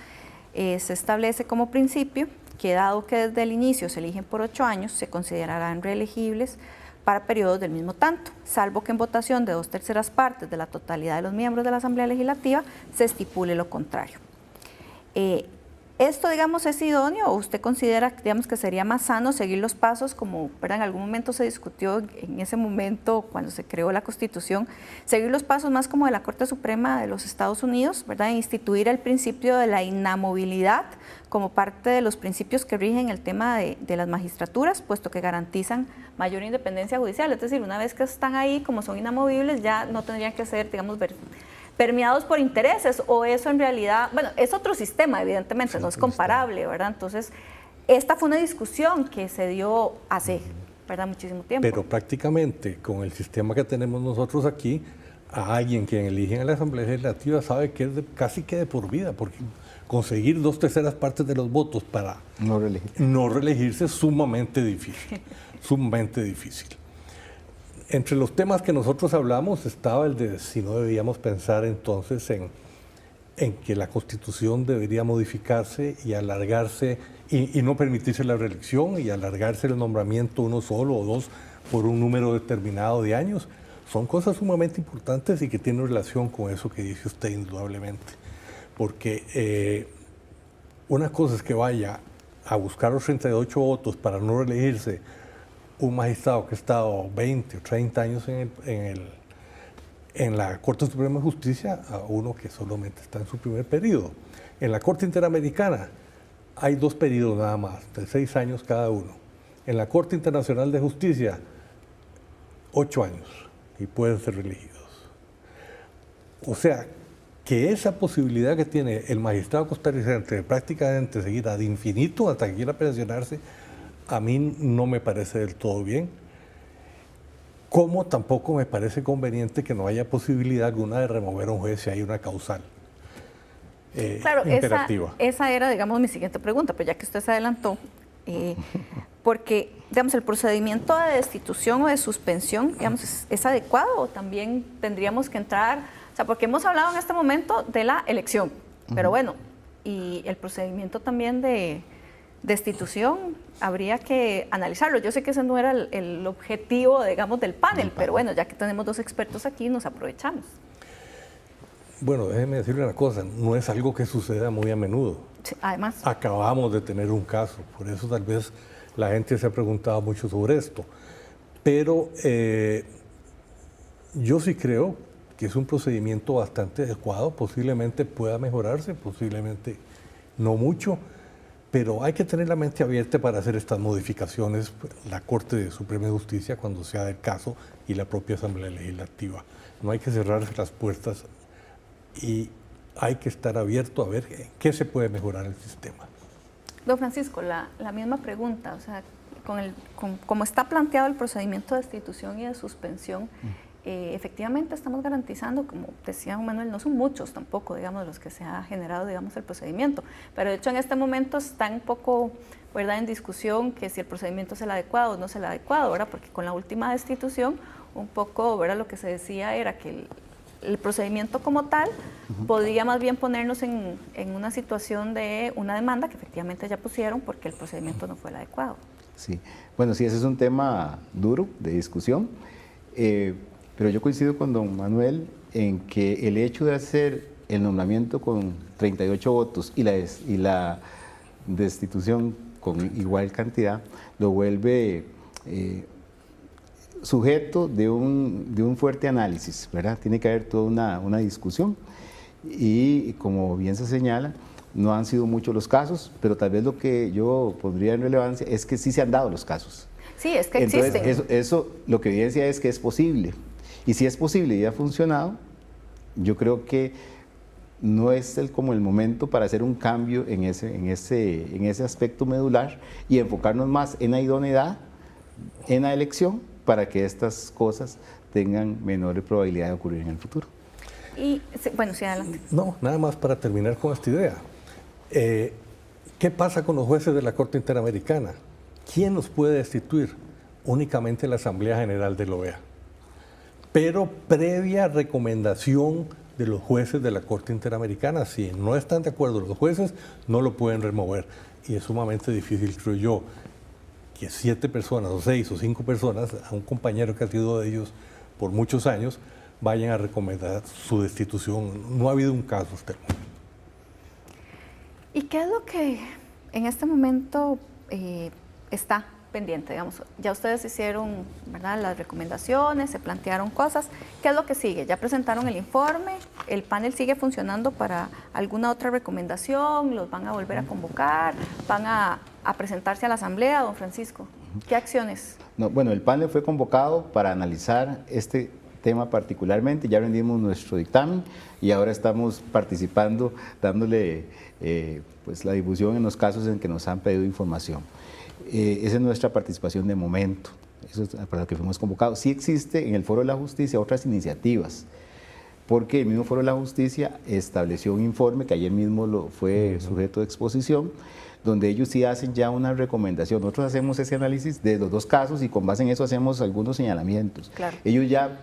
se establece como principio que dado que desde el inicio se eligen por 8 años, se considerarán reelegibles para periodos del mismo tanto, salvo que en votación de 2/3 partes de la totalidad de los miembros de la Asamblea Legislativa se estipule lo contrario. ¿Esto, digamos, es idóneo o usted considera, digamos, que sería más sano seguir los pasos como, ¿verdad?, en algún momento se discutió en ese momento cuando se creó la Constitución, seguir los pasos más como de la Corte Suprema de los Estados Unidos, ¿verdad?, e instituir el principio de la inamovilidad como parte de los principios que rigen el tema de las magistraturas, puesto que garantizan mayor independencia judicial? Es decir, una vez que están ahí, como son inamovibles, ya no tendrían que ser, digamos, permeados por intereses, o eso en realidad, bueno, es otro sistema, evidentemente, no es comparable, ¿verdad? Entonces, esta fue una discusión que se dio hace, ¿verdad?, muchísimo tiempo. Pero prácticamente con el sistema que tenemos nosotros aquí, a alguien que eligen a la Asamblea Legislativa sabe que es casi que de por vida, porque conseguir 2/3 partes de los votos para no reelegirse es sumamente difícil, sumamente difícil. Entre los temas que nosotros hablamos estaba el de si no debíamos pensar entonces en que la Constitución debería modificarse y alargarse y no permitirse la reelección y alargarse el nombramiento uno solo o dos por un número determinado de años. Son cosas sumamente importantes y que tienen relación con eso que dice usted indudablemente. Porque una cosa es que vaya a buscar los 38 votos para no reelegirse un magistrado que ha estado 20 o 30 años en la Corte Suprema de Justicia a uno que solamente está en su primer periodo. En la Corte Interamericana hay 2 periodos nada más, de 6 años cada uno. En la Corte Internacional de Justicia, 8 años y pueden ser reelegidos. O sea, que esa posibilidad que tiene el magistrado costarricense de prácticamente seguir ad infinito hasta que quiera pensionarse, a mí no me parece del todo bien, como tampoco me parece conveniente que no haya posibilidad alguna de remover a un juez si hay una causal claro, imperativa. Esa era, digamos, mi siguiente pregunta, pero ya que usted se adelantó, porque, digamos, el procedimiento de destitución o de suspensión, digamos, ¿es adecuado o también tendríamos que entrar? O sea, porque hemos hablado en este momento de la elección, pero bueno, y el procedimiento también de destitución habría que analizarlo. Yo sé que ese no era el objetivo, digamos, del panel, pero bueno, ya que tenemos 2 expertos aquí, nos aprovechamos. Bueno, déjeme decirle una cosa, no es algo que suceda muy a menudo. Sí, además. Acabamos de tener un caso, por eso tal vez la gente se ha preguntado mucho sobre esto. Pero yo sí creo que es un procedimiento bastante adecuado, posiblemente pueda mejorarse, posiblemente no mucho, pero hay que tener la mente abierta para hacer estas modificaciones, la Corte Suprema de Justicia cuando sea del caso y la propia Asamblea Legislativa. No hay que cerrarse las puertas y hay que estar abierto a ver qué se puede mejorar en el sistema. Don Francisco, la misma pregunta, o sea, como está planteado el procedimiento de destitución y de suspensión, efectivamente estamos garantizando, como decía Manuel, no son muchos tampoco, digamos, los que se ha generado, digamos, el procedimiento, pero de hecho en este momento está un poco, ¿verdad?, en discusión que si el procedimiento es el adecuado o no es el adecuado, ¿verdad?, porque con la última destitución, un poco, ¿verdad?, lo que se decía era que el procedimiento como tal podría más bien ponernos en una situación de una demanda que efectivamente ya pusieron porque el procedimiento no fue el adecuado. Sí, bueno, sí, ese es un tema duro de discusión, pero yo coincido con don Manuel en que el hecho de hacer el nombramiento con 38 votos y la destitución con igual cantidad lo vuelve sujeto de un fuerte análisis, ¿verdad? Tiene que haber toda una discusión y como bien se señala, no han sido muchos los casos, pero tal vez lo que yo pondría en relevancia es que sí se han dado los casos. Sí, es que Entonces, existe. eso lo que evidencia es que es posible. Y si es posible y ha funcionado, yo creo que no es como el momento para hacer un cambio en ese aspecto medular y enfocarnos más en la idoneidad, en la elección, para que estas cosas tengan menor probabilidad de ocurrir en el futuro. Y, bueno, sí, adelante. No, nada más para terminar con esta idea. ¿Qué pasa con los jueces de la Corte Interamericana? ¿Quién los puede destituir? Únicamente la Asamblea General de la OEA. Pero previa recomendación de los jueces de la Corte Interamericana. Si no están de acuerdo los jueces, no lo pueden remover. Y es sumamente difícil, creo yo, que 7 personas, o 6 o 5 personas, a un compañero que ha sido de ellos por muchos años, vayan a recomendar su destitución. No ha habido un caso hasta el momento. ¿Y qué es lo que en este momento está pendiente? Digamos, ya ustedes hicieron, ¿verdad?, las recomendaciones, se plantearon cosas. ¿Qué es lo que sigue? Ya presentaron el informe, el panel sigue funcionando para alguna otra recomendación, los van a volver a convocar, van a presentarse a la asamblea, don Francisco. ¿Qué acciones? No, bueno, el panel fue convocado para analizar este tema particularmente, ya rendimos nuestro dictamen y ahora estamos participando, dándole pues la difusión en los casos en que nos han pedido información. Esa es nuestra participación de momento, eso es para lo que fuimos convocados. Sí existe en el Foro de la Justicia otras iniciativas, porque el mismo Foro de la Justicia estableció un informe que ayer mismo lo fue sujeto de exposición, donde ellos sí hacen ya una recomendación. Nosotros hacemos ese análisis de los dos casos y con base en eso hacemos algunos señalamientos. Claro. Ellos ya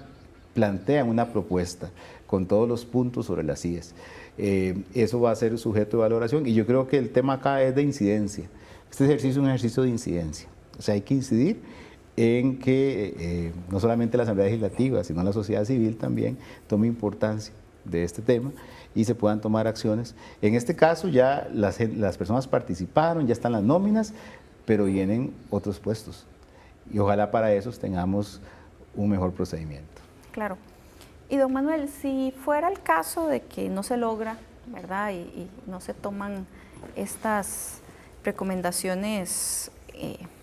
plantean una propuesta con todos los puntos sobre las CIES. Eso va a ser sujeto de valoración y yo creo que el tema acá es de incidencia. Este ejercicio es un ejercicio de incidencia. O sea, hay que incidir en que no solamente la Asamblea Legislativa, sino la sociedad civil también tome importancia de este tema y se puedan tomar acciones. En este caso ya las personas participaron, ya están las nóminas, pero vienen otros puestos y ojalá para esos tengamos un mejor procedimiento. Claro. Y don Manuel, si fuera el caso de que no se logra, ¿verdad?, y no se toman estas recomendaciones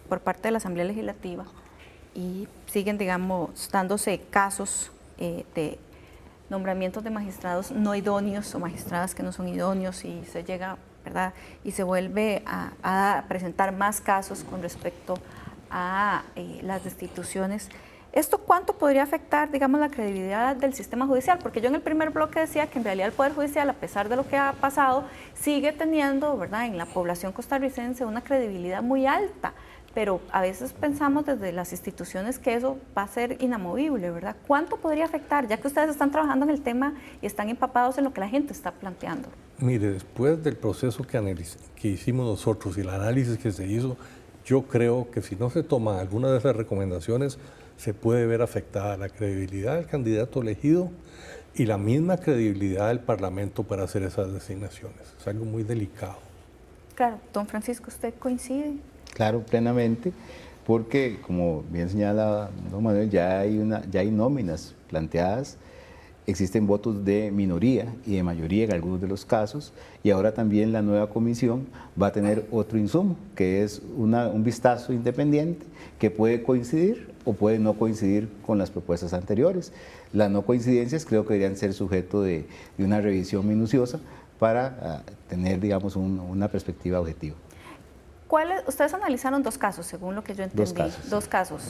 por parte de la Asamblea Legislativa y siguen, digamos, dándose casos de nombramientos de magistrados no idóneos o magistradas que no son idóneos y se llega, ¿verdad?, y se vuelve a presentar más casos con respecto a las destituciones, ¿esto cuánto podría afectar, digamos, la credibilidad del sistema judicial? Porque yo en el primer bloque decía que en realidad el Poder Judicial, a pesar de lo que ha pasado, sigue teniendo, ¿verdad?, en la población costarricense una credibilidad muy alta, pero a veces pensamos desde las instituciones que eso va a ser inamovible, ¿verdad? ¿Cuánto podría afectar, ya que ustedes están trabajando en el tema y están empapados en lo que la gente está planteando? Mire, después del proceso que hicimos nosotros y el análisis que se hizo, yo creo que si no se toman alguna de esas recomendaciones, se puede ver afectada la credibilidad del candidato elegido y la misma credibilidad del Parlamento para hacer esas designaciones. Es algo muy delicado. Claro, don Francisco, ¿usted coincide? Claro, plenamente, porque como bien señala don Manuel, ya hay nóminas planteadas, existen votos de minoría y de mayoría en algunos de los casos, y ahora también la nueva comisión va a tener otro insumo, que es un vistazo independiente que puede coincidir o puede no coincidir con las propuestas anteriores. Las no coincidencias creo que deberían ser sujeto de una revisión minuciosa para tener, digamos, una perspectiva objetiva. Ustedes analizaron 2 casos, según lo que yo entendí. 2 casos. 2 casos.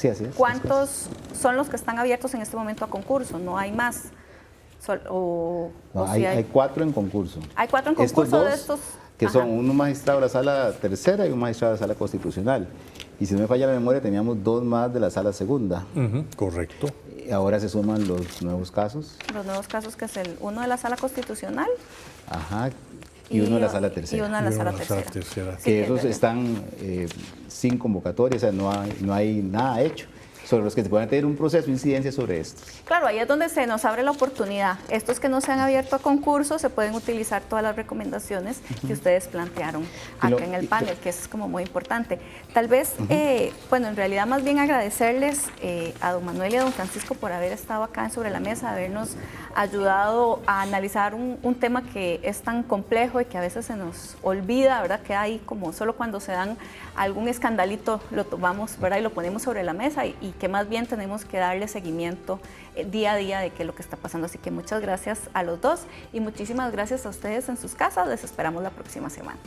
Sí, así es. ¿Cuántos son los que están abiertos en este momento a concurso? ¿No hay más? Hay 4 en concurso. Hay 4 en concurso dos, de estos. Que Ajá. son un magistrado de la sala tercera y un magistrado de la sala constitucional. Y si no me falla la memoria, teníamos 2 más de la sala segunda. Correcto. Ahora se suman los nuevos casos. Los nuevos casos, que es uno de la sala constitucional. Ajá. Y uno de la sala tercera. Y uno de la sala tercera. Sí, Que esos están sin convocatoria, o sea, no hay nada hecho sobre los que se puedan tener un proceso de incidencia sobre esto. Claro, ahí es donde se nos abre la oportunidad. Estos que no se han abierto a concurso, se pueden utilizar todas las recomendaciones que ustedes plantearon acá en el panel, que es como muy importante. Tal vez, bueno, en realidad más bien agradecerles a don Manuel y a don Francisco por haber estado acá Sobre la Mesa, habernos ayudado a analizar un tema que es tan complejo y que a veces se nos olvida, ¿verdad? Que hay como solo cuando se dan algún escandalito lo tomamos, ¿verdad? Y lo ponemos sobre la mesa y que más bien tenemos que darle seguimiento día a día de qué es lo que está pasando. Así que muchas gracias a los dos y muchísimas gracias a ustedes en sus casas. Les esperamos la próxima semana.